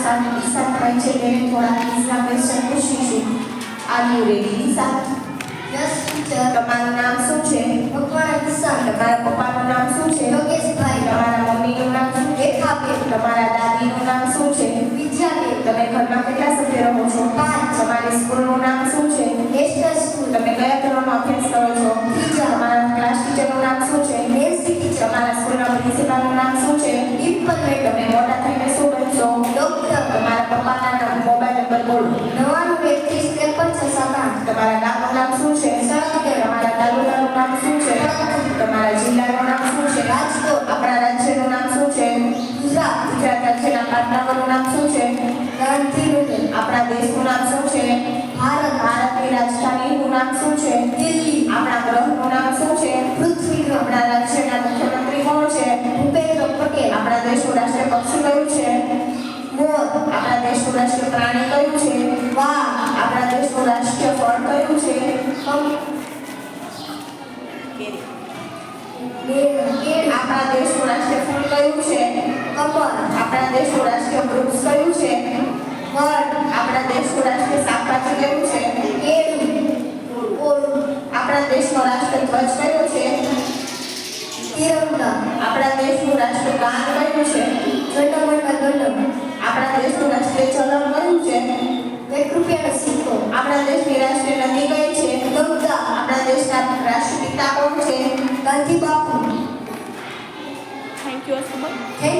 સાથે ઈશા ભાઈ છે તેને થોડા ક્વિઝના ક્વેશ્ચન પૂછીશું. Are you ready Isha? Yes teacher. તમારું નામ શું છે? મકવાણા કિસાન. તમારા પપ્પાનું નામ શું છે? યોગેશભાઈ. તમારા મમ્મીનું નામ શું છે? રેખાબેન. તમારા દાદીનું નામ શું છે? વિદ્યાબેન. તમે ઘરમાં કેટલા સભ્યો રહો છો? 5. તમારી સ્કૂલનું નામ શું છે? National school. તમે કયા ધોરણમાં અભ્યાસ કરો છો? ત્રીજા. તમારા ક્લાસ ટીચરનું નામ શું છે? Nancy teacher. તમારા સ્કૂલના પ્રિન્સિપાલનું નામ શું છે? ડિમ્પલ મેડમ. તમે મોટા થઈને શું બનશો? ડોક્ટર. તમારા પપ્પાના મોબાઈલ નંબર બોલો. 993153 તમારા ગામનું નામ શું છે? સળંગેર. તમારા તાલુકાનું નામ શું છે? તમારા જિલ્લાનું નામ શું છે? રાજકોટ. આપણા રાજ્યનું નામ શું છે? ગુજરાત. ગુજરાત રાજ્યના પાટનગરનું નામ શું છે? ગાંધીનગર. આપણા દેશનું નામ શું છે? ભારત. ભારતની રાજધાનીનું નામ શું છે? દિલ્હી. આપણા ગ્રહનું નામ શું છે? પૃથ્વી ગ્રહ. આપણા રાજ્યના મુખ્યમંત્રી કોણ છે? ભૂપેન્દ્ર પટેલ. આપણા દેશનું રાષ્ટ્રીય પક્ષી કયું છે? મોર. આપણા દેશનું રાષ્ટ્રીય પ્રાણી કયું છે? વાઘ. આપણા દેશનું રાષ્ટ્રીય ફળ કયું છે? આપણા દેશનું રાષ્ટ્રીય ફૂલ કયું છે? કમળ. આપણા દેશનું રાષ્ટ્રીય વૃક્ષ કયું છે? વડ. આપણા દેશનું રાષ્ટ્રીય શાકભાજી કયું છે? કેળું. ઓળું. આપણા દેશનો રાષ્ટ્રીય ધ્વજ કયો છે? તિરંગા. આપણા દેશનું રાષ્ટ્રીય ગાન કયું છે? જનગણમન. આપણા દેશનું રાષ્ટ્રીય ચલણ કયું છે? 1 રૂપિયાનો સિક્કો. આપણા દેશની રાષ્ટ્રીય નદી કઈ છે? ગંગા. આપણા દેશના રાષ્ટ્રપિતા કોણ છે? Gandhi Bapu. Thank you અશુભમ. Thank